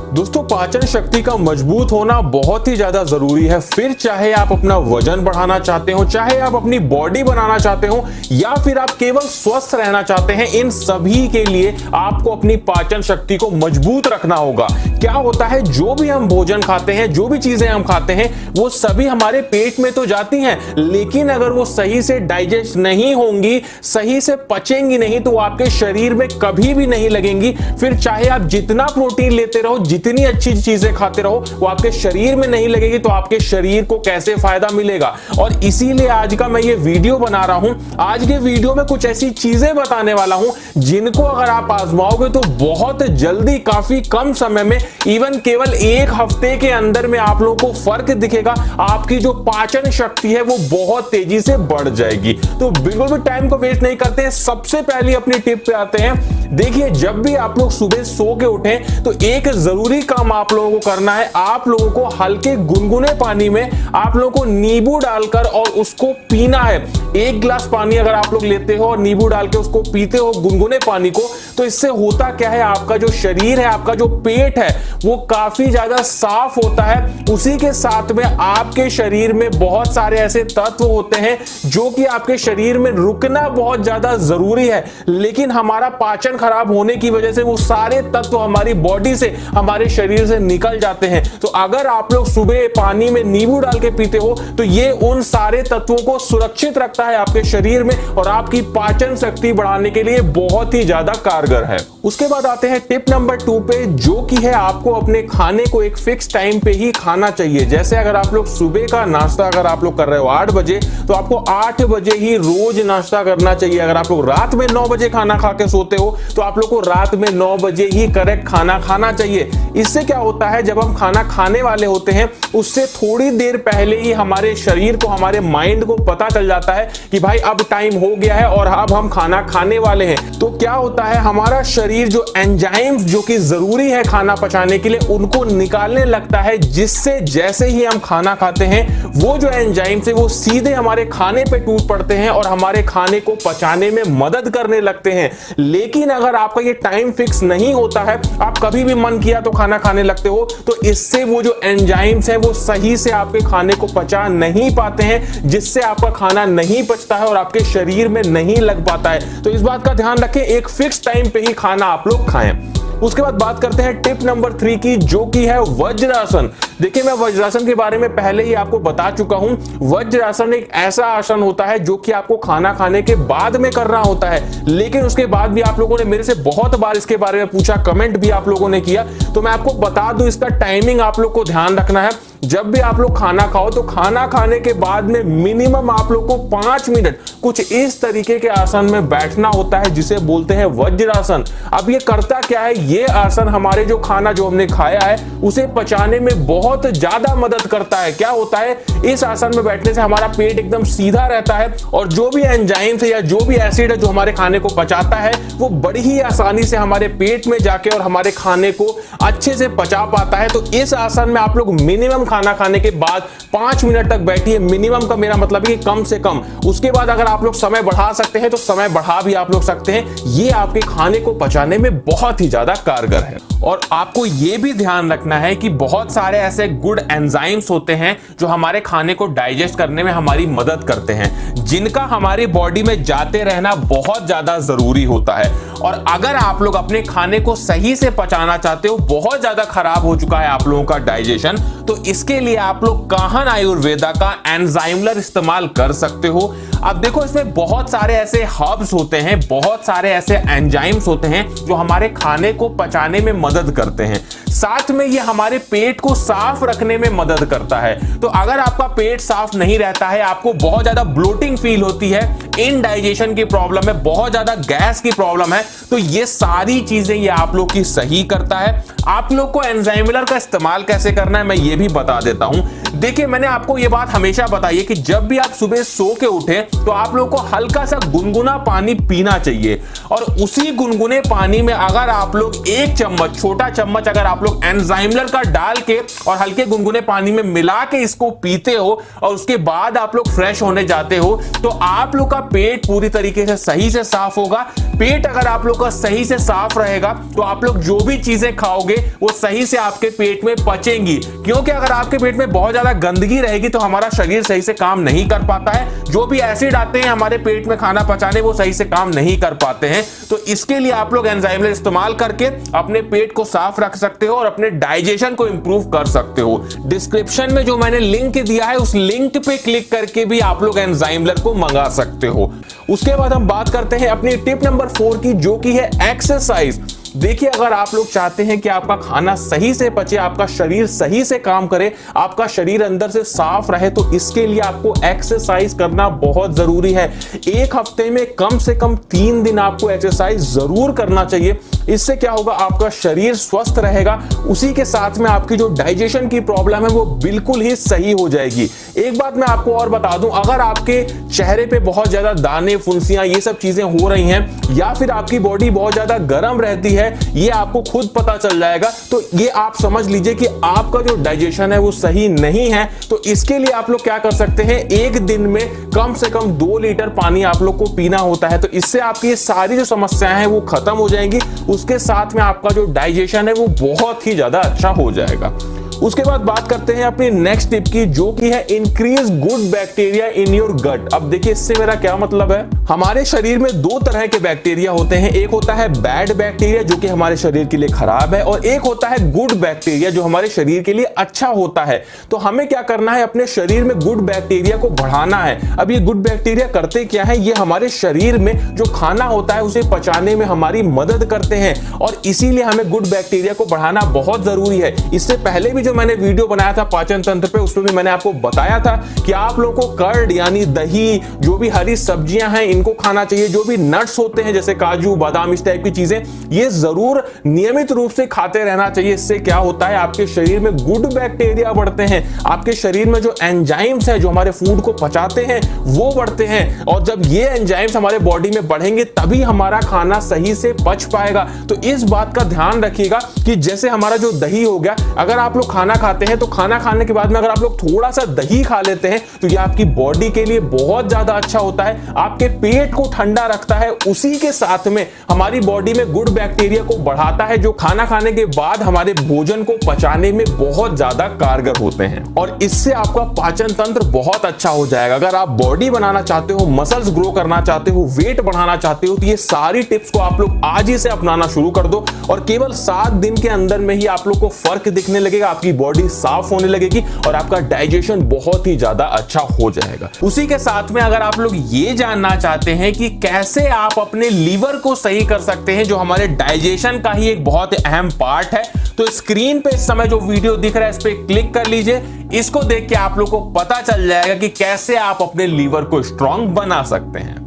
दोस्तों, पाचन शक्ति का मजबूत होना बहुत ही ज्यादा जरूरी है। फिर चाहे आप अपना वजन बढ़ाना चाहते हो, चाहे आप अपनी बॉडी बनाना चाहते हो, या फिर आप केवल स्वस्थ रहना चाहते हैं, इन सभी के लिए आपको अपनी पाचन शक्ति को मजबूत रखना होगा। क्या होता है, जो भी हम भोजन खाते हैं, जो भी चीजें हम खाते हैं, वो सभी हमारे पेट में तो जाती हैं, लेकिन अगर वो सही से डाइजेस्ट नहीं होंगी, सही से पचेंगी नहीं, तो आपके शरीर में कभी भी नहीं लगेंगी। फिर चाहे आप जितना प्रोटीन लेते रहो, जितनी अच्छी चीजें खाते रहो, वो आपके शरीर में नहीं लगेगी, तो आपके शरीर को कैसे फायदा मिलेगा। और इसीलिए आज का मैं ये वीडियो बना रहा हूं। आज के वीडियो में कुछ ऐसी चीजें बताने वाला हूं जिनको अगर आप आजमाओगे तो बहुत जल्दी, काफी कम समय में, इवन केवल एक हफ्ते के अंदर में आप लोगों को फर्क दिखेगा। आपकी जो पाचन शक्ति है वो बहुत तेजी से बढ़ जाएगी। तो बिल्कुल भी टाइम को वेस्ट नहीं करते हैं, सबसे पहले अपनी टिप पे आते हैं। देखिए, जब भी आप लोग सुबह सो के उठें तो एक जरूरी काम आप लोगों को करना है। आप लोगों को हल्के गुनगुने पानी में आप लोगों को नींबू डालकर और उसको पीना है। एक गिलास पानी अगर आप लोग लेते हो और नींबू डाल के उसको पीते हो गुनगुने पानी को, तो इससे होता क्या है, आपका जो शरीर है, आपका जो पेट है, वो काफी ज्यादा साफ होता है। उसी के साथ में आपके शरीर में बहुत सारे ऐसे तत्व होते हैं जो कि आपके शरीर में रुकना बहुत ज्यादा जरूरी है, लेकिन हमारा पाचन खराब होने की वजह से वो सारे तत्व हमारी बॉडी से, हमारे शरीर से निकल जाते हैं। तो अगर आप लोग सुबह पानी में नींबू डाल के पीते हो तो ये उन सारे तत्वों को सुरक्षित रखता है आपके शरीर में और आपकी पाचन शक्ति बढ़ाने के लिए बहुत ही ज्यादा कारगर है। उसके बाद आते हैं टिप नंबर 2 पे, जो कि है आपको अपने खाने को एक फिक्स टाइम पे ही खाना चाहिए। जैसे अगर आप लोग सुबह का नाश्ता अगर आप लोग कर रहे हो 8 बजे, तो आपको 8 बजे ही रोज नाश्ता करना चाहिए। अगर आप लोग रात में 9 बजे खाना खा के सोते हो तो आप लोग को रात में 9 बजे ही करेक्ट खाना खाना चाहिए। इससे क्या होता है, जब हम खाना खाने वाले होते हैं उससे थोड़ी देर पहले ही हमारे शरीर को, हमारे माइंड को पता चल जाता है कि भाई अब टाइम हो गया है और अब हम खाना खाने वाले हैं। तो क्या होता है, हमारा शरीर जो एंजाइम्स जो कि जरूरी है खाना पचाने के लिए, उनको निकालने लगता है, जिससे जैसे ही हम खाना खाते हैं वो जो एंजाइम्स है वो सीधे हमारे खाने पे टूट पड़ते हैं और हमारे खाने को पचाने में मदद करने लगते हैं। लेकिन अगर आपका ये टाइम फिक्स नहीं होता है, आप कभी भी मन किया तो खाना खाने लगते हो, तो इससे वो जो एंजाइम्स हैं वो सही से आपके खाने को पचा नहीं पाते हैं, जिससे आपका खाना नहीं पचता है और आपके शरीर में नहीं लग पाता है। तो इस बात का ध्यान रखें, एक फिक्स टाइम पे ही खाना आप लोग खाएं। उसके बाद बात करते हैं टिप नंबर 3 की, जो कि है वज्रासन। देखिए, मैं वज्रासन के बारे में पहले ही आपको बता चुका हूं। वज्रासन एक ऐसा आसन होता है जो कि आपको खाना खाने के बाद में करना होता है, लेकिन उसके बाद भी आप लोगों ने मेरे से बहुत बार इसके बारे में पूछा, कमेंट भी आप लोगों ने किया, तो मैं आपको बता दूं, इसका टाइमिंग आप लोग को ध्यान रखना है। जब भी आप लोग खाना खाओ तो खाना खाने के बाद में मिनिमम आप लोग को 5 मिनट कुछ इस तरीके के आसन में बैठना होता है, जिसे बोलते हैं वज्रासन। अब ये करता क्या है, ये आसन हमारे जो खाना जो हमने खाया है उसे पचाने में बहुत ज्यादा मदद करता है। क्या होता है, इस आसन में बैठने से हमारा पेट एकदम सीधा रहता है और जो भी एंजाइम्स है या जो भी एसिड है जो हमारे खाने को पचाता है, वो बड़ी ही आसानी से हमारे पेट में जाके और हमारे खाने को अच्छे से पचा पाता है। तो इस आसन में आप लोग मिनिमम खाना खाने के बाद 5 मिनट तक बैठिए। मिनिमम का मेरा मतलब है कि कम से कम। उसके बाद अगर आप लोग समय बढ़ा सकते हैं तो समय बढ़ा भी आप लोग सकते हैं। ये आपके खाने को पचाने में बहुत ही ज्यादा कारगर है। और आपको ये भी ध्यान रखना है कि बहुत सारे ऐसे गुड एंजाइम्स होते हैं जो हमारे खाने को डाइजेस्ट करने में हमारी मदद करते हैं, जिनका हमारी बॉडी में जाते रहना बहुत ज्यादा जरूरी होता है। और अगर आप लोग अपने खाने को सही से पचाना चाहते हो, बहुत ज्यादा खराब हो चुका है आप लोगों का डाइजेशन, तो इसके लिए आप लोग काहन आयुर्वेदा का एंजाइमलर इस्तेमाल कर सकते हो। अब देखो, इसमें बहुत सारे ऐसे हर्ब्स होते हैं, बहुत सारे ऐसे एंजाइम्स होते हैं जो हमारे खाने को पचाने में मदद करते हैं। साथ में ये हमारे पेट को साफ रखने में मदद करता है। तो अगर आपका पेट साफ नहीं रहता है, आपको बहुत ज्यादा ब्लोटिंग फील होती है, इनडाइजेशन की प्रॉब्लम है, बहुत ज्यादा गैस की प्रॉब्लम है, तो ये सारी चीजें ये आप लोग की सही करता है। आप लोग को एंजाइमलर का इस्तेमाल कैसे करना है मैं ये भी बता देता हूं। देखिए, मैंने आपको ये बात हमेशा बताई है कि जब भी आप सुबह सो के उठे तो आप लोग को हल्का सा गुनगुना पानी पीना चाहिए, और उसी गुनगुने पानी में अगर आप लोग एक चम्मच, छोटा चम्मच अगर आप लोग एंजाइमलर का डाल के और हल्के गुनगुने पानी में मिला के इसको पीते हो और उसके बाद आप लोग फ्रेश होने जाते हो, तो आप लोग का पेट पूरी तरीके से सही से साफ होगा। पेट अगर आप लोग का सही से साफ रहेगा तो आप लोग जो भी चीजें खाओगे वो सही से आपके पेट में पचेंगी, क्योंकि अगर आपके पेट में बहुत ज्यादा गंदगी रहेगी तो हमारा शरीर सही से काम नहीं कर पाता है। जो भी एसिड आते हैं हमारे पेट में खाना पचाने, वो सही से काम नहीं कर पाते हैं। तो इसके लिए आप लोग एंजाइमलर इस्तेमाल करके अपने पेट को साफ रख सकते हो और अपने डाइजेशन को इंप्रूव कर सकते हो। डिस्क्रिप्शन में जो मैंने लिंक दिया है उस लिंक पे क्लिक करके भी आप लोग एंजाइमलर को मंगा सकते हो। उसके बाद हम बात करते हैं अपनी टिप नंबर 4 की, जो की है एक्सरसाइज। देखिए, अगर आप लोग चाहते हैं कि आपका खाना सही से पचे, आपका शरीर सही से काम करे, आपका शरीर अंदर से साफ रहे, तो इसके लिए आपको एक्सरसाइज करना बहुत जरूरी है। एक हफ्ते में कम से कम 3 दिन आपको एक्सरसाइज जरूर करना चाहिए। इससे क्या होगा, आपका शरीर स्वस्थ रहेगा, उसी के साथ में आपकी जो डाइजेशन की प्रॉब्लम है वो बिल्कुल ही सही हो जाएगी। एक बात मैं आपको और बता दूं, अगर आपके चेहरे पे बहुत ज्यादा दाने, फुंसियां, ये सब चीजें हो रही हैं, या फिर आपकी बॉडी बहुत ज्यादा गर्म रहती है, ये आपको खुद पता चल जाएगा, तो ये आप समझ लीजिए कि आपका जो डाइजेशन है वो सही नहीं है। तो इसके लिए आप लोग क्या कर सकते हैं, एक दिन में कम से कम 2 लीटर पानी आप लोग को पीना होता है। तो इससे आपकी ये सारी जो समस्याएं हैं वो खत्म हो जाएंगी, उसके साथ में आपका जो डाइजेशन है वो बहुत ही ज्यादा अच्छा हो जाएगा। उसके बाद बात करते हैं अपनी नेक्स्ट टिप की, जो की है increase good bacteria in your gut. अब देखिए, इससे मेरा क्या मतलब है, हमारे शरीर में 2 तरह के बैक्टीरिया होते हैं। एक होता है बैड बैक्टीरिया जो कि हमारे शरीर के लिए खराब है, और एक होता है गुड बैक्टीरिया जो हमारे शरीर के लिए अच्छा होता है। तो हमें क्या करना है, अपने शरीर में गुड बैक्टीरिया को बढ़ाना है। अब ये गुड बैक्टीरिया करते क्या है, ये हमारे शरीर में जो खाना होता है उसे पचाने में हमारी मदद करते हैं, और इसीलिए हमें गुड बैक्टीरिया को बढ़ाना बहुत जरूरी है। इससे पहले भी जो मैंने वीडियो बनाया था पाचन तंत्र पे, उसमें भी मैंने आपको बताया था कि आप लोगों को कर्ड यानी दही, जो भी हरी सब्जियां हैं इनको खाना चाहिए। जो भी नट्स होते हैं जैसे काजू, बादाम, इस टाइप की चीजें, ये जरूर नियमित रूप से खाते रहना चाहिए। इससे क्या होता है, आपके शरीर में गुड बैक्टीरिया बढ़ते हैं, आपके शरीर में जो एंजाइम्स हैं जो हमारे फूड को पचाते हैं वो बढ़ते हैं, और जब ये एंजाइम्स हमारे बॉडी में बढ़ेंगे तभी हमारा खाना सही से पच पाएगा। तो इस बात का ध्यान रखिएगा कि जैसे हमारा जो दही हो गया, अगर आप लोग खाना खाते हैं तो खाना खाने के बाद में अगर आप लोग थोड़ा सा दही खा लेते हैं तो ये आपकी बॉडी के लिए बहुत ज्यादा अच्छा होता है, आपके पेट को ठंडा रखता है, उसी के साथ में हमारी बॉडी में गुड बैक्टीरिया को बढ़ाता है, जो खाना खाने के बाद हमारे भोजन को पचाने में बहुत ज्यादा कारगर होते हैं, और इससे आपका पाचन तंत्र बहुत अच्छा हो जाएगा। अगर आप बॉडी बनाना चाहते हो, मसल्स ग्रो करना चाहते हो, वेट बढ़ाना चाहते हो, तो ये सारी टिप्स को आप लोग आज ही से अपनाना शुरू कर दो, और केवल 7 दिन के अंदर में ही आप लोग को फर्क दिखने लगेगा, आपकी बॉडी साफ होने लगेगी और आपका डाइजेशन बहुत ही ज्यादा अच्छा हो जाएगा। उसी के साथ में अगर आप लोग ये जानना चाहते हैं कि कैसे आप अपने लीवर को सही कर सकते हैं, जो हमारे डाइजेशन का ही एक बहुत अहम पार्ट है, तो स्क्रीन पे इस समय जो वीडियो दिख रहा है इस पे क्लिक कर लीजिए। इसको देख के आप लोग को पता चल जाएगा कि कैसे आप अपने लीवर को स्ट्रांग बना सकते हैं।